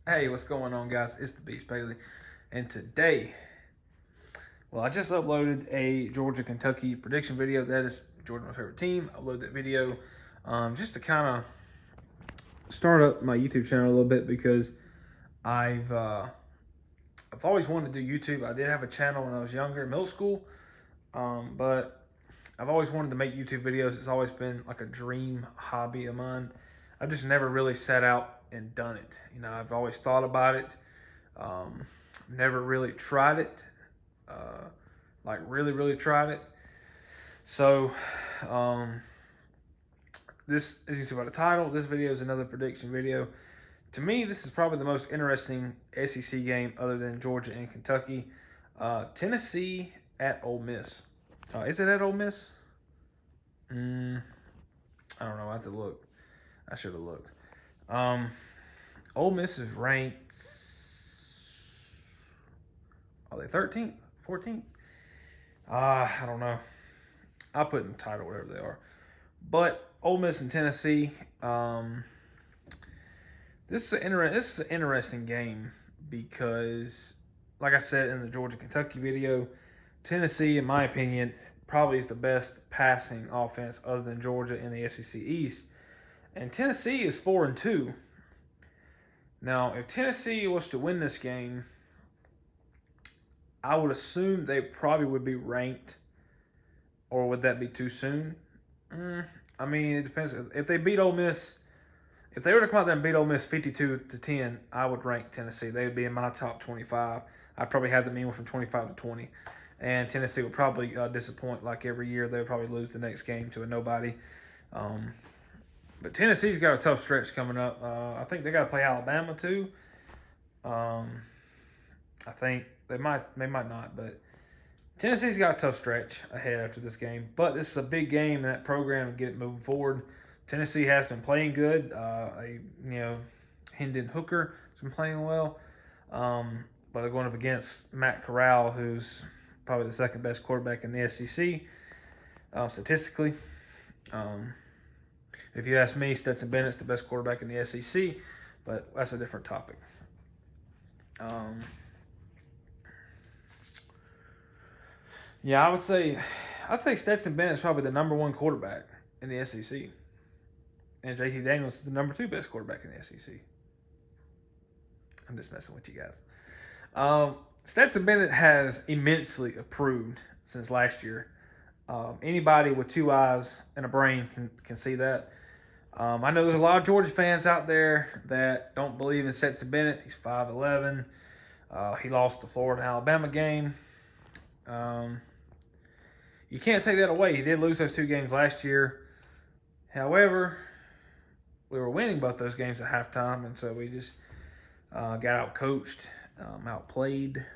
Hey, what's going on, guys? It's the Beast Bailey, and today, I just uploaded a Georgia-Kentucky prediction video. That is Georgia, my favorite team. I uploaded that video just to kind of start up my YouTube channel a little bit because I've uh, I've always wanted to do YouTube. I did have a channel when I was younger, in middle school, but I've always wanted to make YouTube videos. It's always been like a dream hobby of mine. I've just never really set out and done it. I've always thought about it. Um, Never really tried it, like really tried it. So, um, this, as you can see by the title, this video is another prediction video. To me, this is probably the most interesting SEC game other than Georgia and Kentucky. Tennessee at Ole Miss. Is it at Ole Miss? I don't know. I have to look. I should have looked. Ole Miss is ranked. Are they 13th? 14th? I don't know. I'll put in the title, whatever they are. But Ole Miss and Tennessee. This is an interesting game because, like I said in the Georgia Kentucky video, Tennessee, in my opinion, probably is the best passing offense other than Georgia in the SEC East. And Tennessee is 4-2. Now, if Tennessee was to win this game, I would assume they probably would be ranked, or would that be too soon? I mean, it depends. If they beat Ole Miss, if they were to come out there and beat Ole Miss 52-10, I would rank Tennessee. They would be in my top 25. I'd probably have them anywhere from 25 to 20. And Tennessee would probably disappoint like every year. They would probably lose the next game to a nobody. But Tennessee's got a tough stretch coming up. I think they got to play Alabama too. I think they might not, but Tennessee's got a tough stretch ahead after this game. But this is a big game in that program to get it moving forward. Tennessee has been playing good. Hendon Hooker has been playing well. But they're going up against Matt Corral, who's probably the second best quarterback in the SEC statistically. If you ask me, Stetson Bennett's the best quarterback in the SEC, but that's a different topic. Yeah, I'd say Stetson Bennett's probably the number one quarterback in the SEC, and JT Daniels is the number two best quarterback in the SEC. I'm just messing with you guys. Stetson Bennett has immensely improved since last year. Anybody with two eyes and a brain can see that. I know there's a lot of Georgia fans out there that don't believe in Stetson Bennett. He's 5'11". He lost the Florida Alabama game. You can't take that away. He did lose those two games last year. However, we were winning both those games at halftime, and so we just got out-coached, outplayed.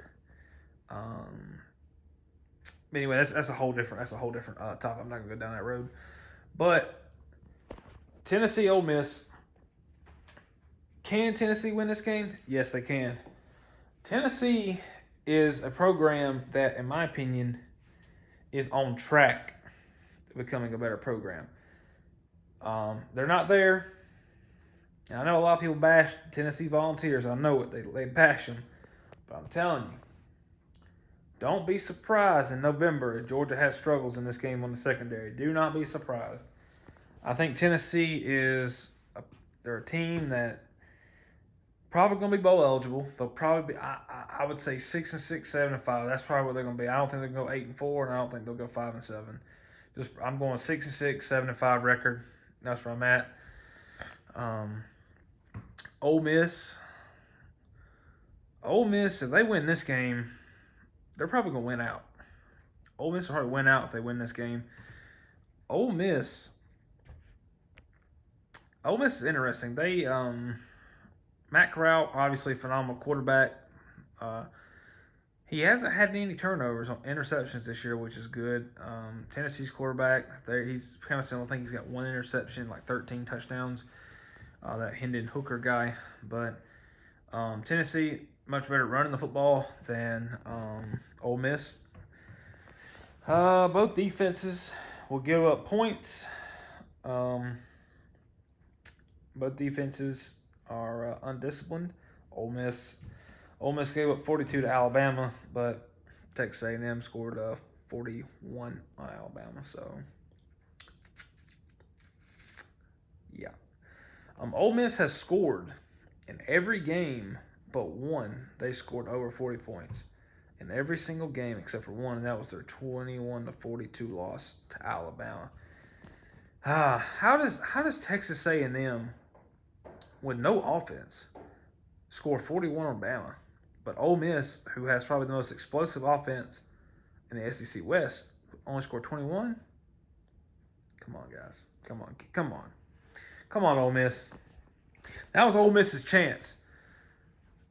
Anyway, that's a whole different topic. I'm not gonna go down that road. But Tennessee, Ole Miss. Can Tennessee win this game? Yes, they can. Tennessee is a program that, in my opinion, is on track to becoming a better program. They're not there. And I know a lot of people bash Tennessee Volunteers. I know it. They bash them. But I'm telling you, don't be surprised in November if Georgia has struggles in this game on the secondary. Do not be surprised. I think Tennessee they're a team that probably going to be bowl eligible. They'll probably be, I would say 6-6, 7-5. That's probably what they're going to be. I don't think they're going to go 8-4, and I don't think they'll go 5-7. I'm going 6-6, 7-5 record. That's where I'm at. Ole Miss, if they win this game, they're probably going to win out. Ole Miss will probably win out if they win this game. Ole Miss is interesting. They Matt Corral, obviously phenomenal quarterback. He hasn't had any turnovers on interceptions this year, which is good. Tennessee's quarterback, he's kind of similar. I think he's got one interception, like 13 touchdowns. That Hendon Hooker guy. But Tennessee, much better running the football than Ole Miss. Both defenses will give up points. Both defenses are undisciplined. Ole Miss. Ole Miss gave up 42 to Alabama, but Texas A&M scored 41 on Alabama. So, yeah. Ole Miss has scored in every game but one. They scored over 40 points in every single game except for one, and that was their 21-42 loss to Alabama. How does Texas A&M with no offense score 41 on Bama, but Ole Miss, who has probably the most explosive offense in the SEC West, only scored 21? Come on, guys. Come on, Ole Miss. That was Ole Miss's chance.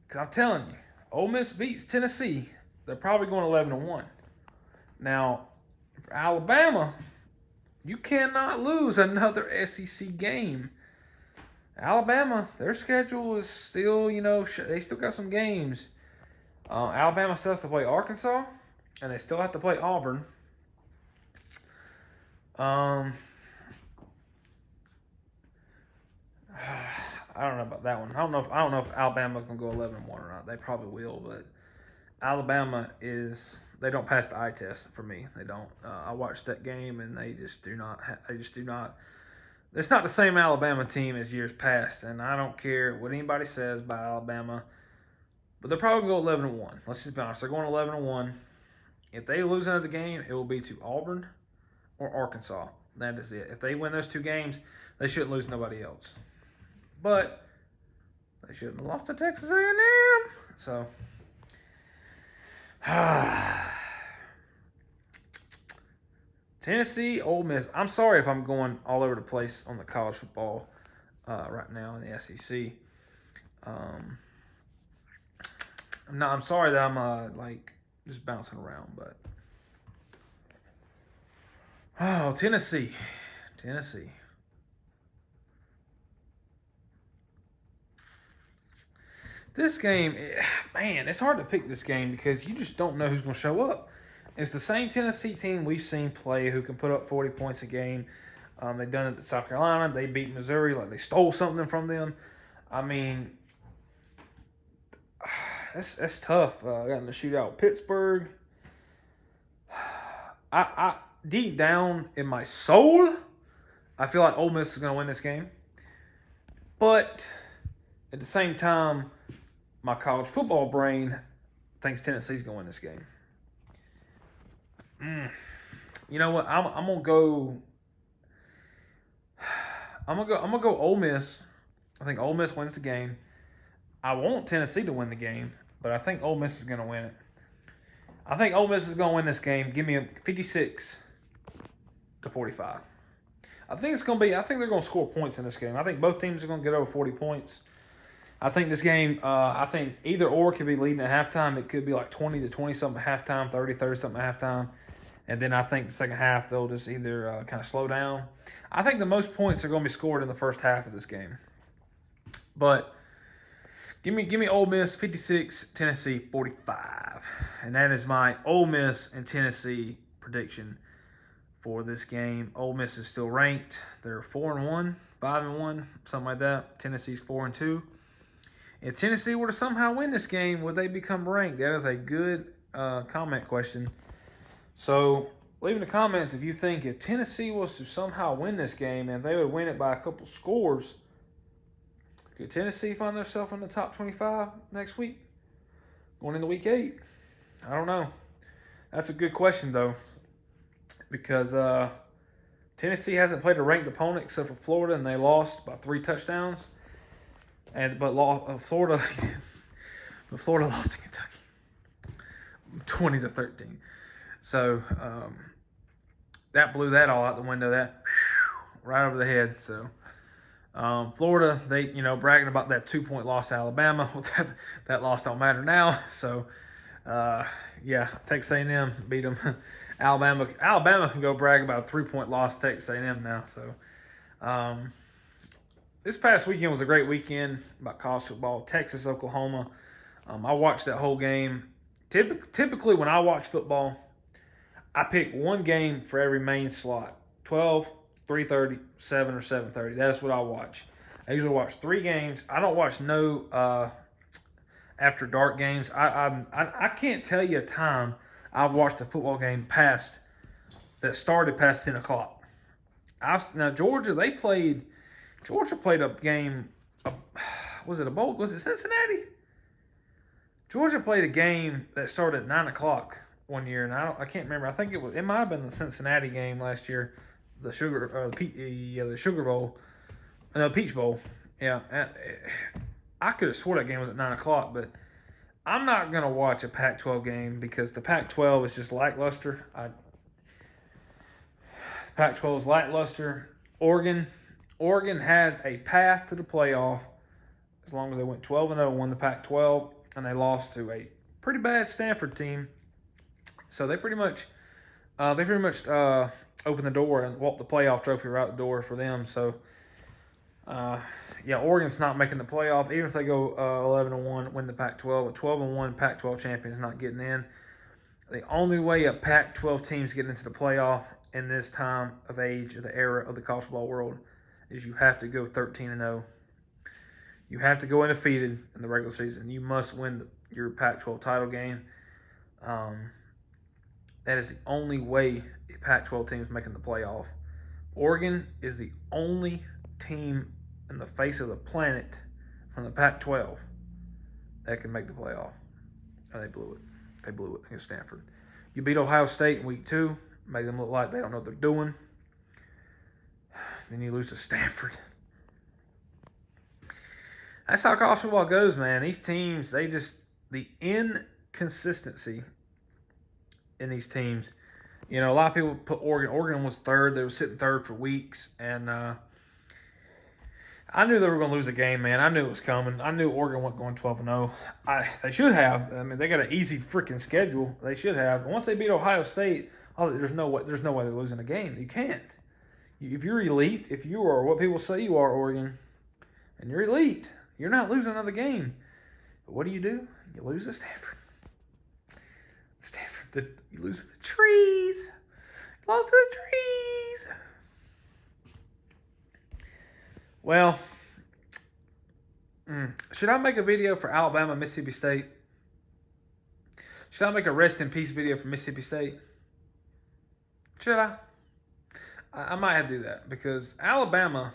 Because I'm telling you, Ole Miss beats Tennessee. They're probably going 11-1. Now, for Alabama, you cannot lose another SEC game. Alabama, their schedule is still, they still got some games. Alabama still has to play Arkansas, and they still have to play Auburn. I don't know about that one. I don't know if Alabama can go 11-1 or not. They probably will, but Alabama they don't pass the eye test for me. They don't. I watched that game and they just do not. It's not the same Alabama team as years past, and I don't care what anybody says about Alabama, but they're probably going to go 11-1. Let's just be honest. They're going 11-1. If they lose another game, it will be to Auburn or Arkansas. That is it. If they win those two games, they shouldn't lose nobody else. But they shouldn't have lost to Texas A&M. So, Tennessee, Ole Miss. I'm sorry if I'm going all over the place on the college football right now in the SEC. I'm sorry that I'm just bouncing around, but Tennessee. This game, man, it's hard to pick this game because you just don't know who's going to show up. It's the same Tennessee team we've seen play who can put up 40 points a game. They've done it at South Carolina. They beat Missouri like they stole something from them. I mean, that's tough. Got in the shootout with Pittsburgh. I deep down in my soul, I feel like Ole Miss is going to win this game. But at the same time, my college football brain thinks Tennessee's going to win this game. You know what? I'm gonna go. I'm gonna go Ole Miss. I think Ole Miss wins the game. I want Tennessee to win the game, but I think Ole Miss is gonna win it. I think Ole Miss is gonna win this game. Give me a 56-45. I think they're gonna score points in this game. I think both teams are gonna get over 40 points. I think this game, I think either or could be leading at halftime. It could be like 20-20 something at halftime, 30 something at halftime. And then I think the second half they'll just either kind of slow down. I think the most points are going to be scored in the first half of this game. But give me Ole Miss 56, Tennessee 45. And that is my Ole Miss and Tennessee prediction for this game. Ole Miss is still ranked. They're 4-1, 5-1, something like that. Tennessee's 4-2. If Tennessee were to somehow win this game, would they become ranked? That is a good comment question. So leave in the comments if you think if Tennessee was to somehow win this game and they would win it by a couple scores, could Tennessee find themselves in the top 25 next week? Going into week 8? I don't know. That's a good question, though, because Tennessee hasn't played a ranked opponent except for Florida, and they lost by 3 touchdowns. But Florida lost to Kentucky 20-13. So that blew that all out the window. That right over the head. So Florida, they bragging about that 2-point loss to Alabama. That loss don't matter now. So Texas A&M beat them. Alabama can go brag about a 3-point loss to Texas A&M now. So this past weekend was a great weekend about college football. Texas, Oklahoma. I watched that whole game. Typically, when I watch football, I pick one game for every main slot. 12, 3:30, 7, or 7:30. That's what I watch. I usually watch 3 games. I don't watch no after dark games. I can't tell you a time I've watched a football game that started past 10 o'clock. Now Georgia played a game. Was it a bowl? Was it Cincinnati? Georgia played a game that started at 9 o'clock one year, and I can't remember. I think it might have been the Cincinnati game last year, the Sugar Bowl, no, Peach Bowl. Yeah, I could have swore that game was at 9 o'clock, but I'm not gonna watch a Pac-12 game because the Pac-12 is just lackluster. Pac-12 is lackluster. Oregon had a path to the playoff as long as they went 12-0, won the Pac-12, and they lost to a pretty bad Stanford team. So they pretty much opened the door and walked the playoff trophy right out the door for them. So, Oregon's not making the playoff. Even if they go 11-1, win the Pac-12, a 12-1 Pac-12 champion is not getting in. The only way a Pac-12 team's getting into the playoff in this time of age, of the era of the college football world, is you have to go 13-0. You have to go undefeated in the regular season. You must win your Pac-12 title game. That is the only way a Pac-12 team is making the playoff. Oregon is the only team in the face of the planet from the Pac-12 that can make the playoff. And they blew it. They blew it against Stanford. You beat Ohio State in week 2, made them look like they don't know what they're doing. Then you lose to Stanford. That's how college football goes, man. These teams, the inconsistency in these teams. You know, a lot of people put Oregon. Oregon was third. They were sitting third for weeks. And I knew they were going to lose a game, man. I knew it was coming. I knew Oregon wasn't going 12-0. They should have. I mean, they got an easy freaking schedule. They should have. Once they beat Ohio State, there's no way they're losing a game. You can't. If you're elite, if you are what people say you are, Oregon, and you're elite, you're not losing another game. But what do? You lose to Stanford. You lose to the trees. You lost to the trees. Well, should I make a video for Alabama, Mississippi State? Should I make a rest in peace video for Mississippi State? Should I? I might have to do that because Alabama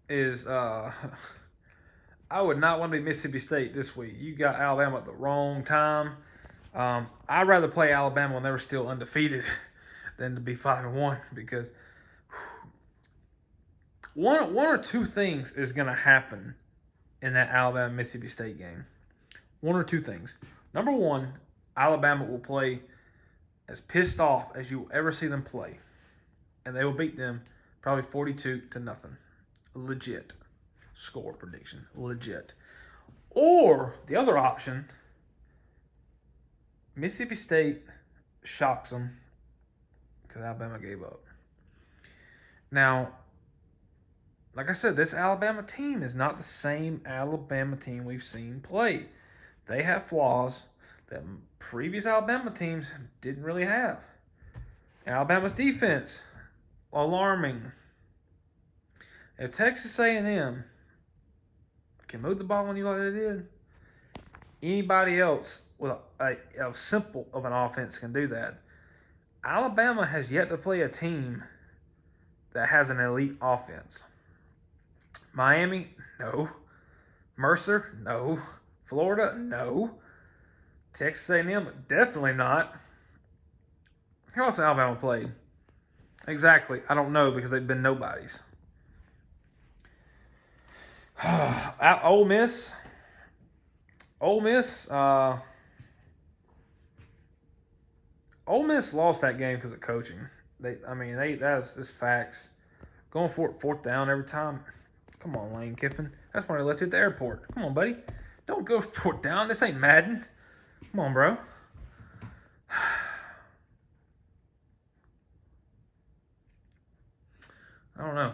is I would not want to be Mississippi State this week. You got Alabama at the wrong time. I'd rather play Alabama when they were still undefeated than to be 5-1 because one or two things is going to happen in that Alabama-Mississippi State game. One or two things. Number one, Alabama will play as pissed off as you will ever see them play. And they will beat them probably 42-0. Legit. Score prediction. Legit. Or the other option, Mississippi State shocks them because Alabama gave up. Now, like I said, this Alabama team is not the same Alabama team we've seen play. They have flaws that previous Alabama teams didn't really have. Alabama's defense, alarming. If Texas A&M can move the ball on you like they did, anybody else with a simple of an offense can do that. Alabama has yet to play a team that has an elite offense. Miami, no. Mercer, no. Florida, no. Texas A&M, definitely not. Who else Alabama played? Exactly, I don't know because they've been nobodies. Ole Miss. Ole Miss lost that game because of coaching. That's facts. Going for it, fourth down every time. Come on, Lane Kiffin. That's why they left you at the airport. Come on, buddy. Don't go fourth down. This ain't Madden. Come on, bro. I don't know.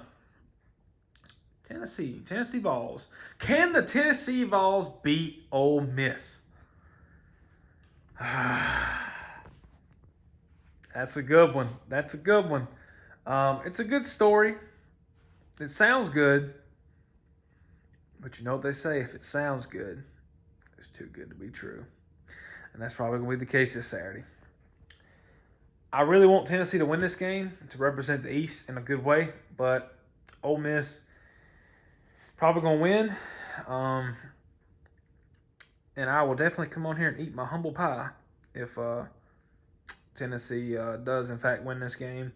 Tennessee Vols. Can the Tennessee Vols beat Ole Miss? That's a good one. It's a good story. It sounds good. But you know what they say, if it sounds good, It's too good to be true. And that's probably going to be the case this Saturday. I really want Tennessee to win this game to represent the East in a good way, but Ole Miss probably going to win. And I will definitely come on here and eat my humble pie if Tennessee does, in fact, win this game.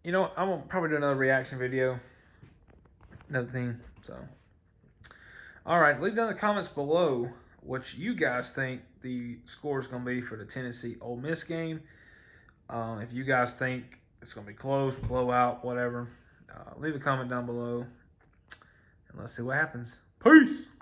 You know, I'm going to probably do another reaction video. Another team. So, all right. Leave down in the comments below what you guys think the score is going to be for the Tennessee Ole Miss game. If you guys think it's going to be close, blowout, whatever, leave a comment down below. And let's see what happens. Peace.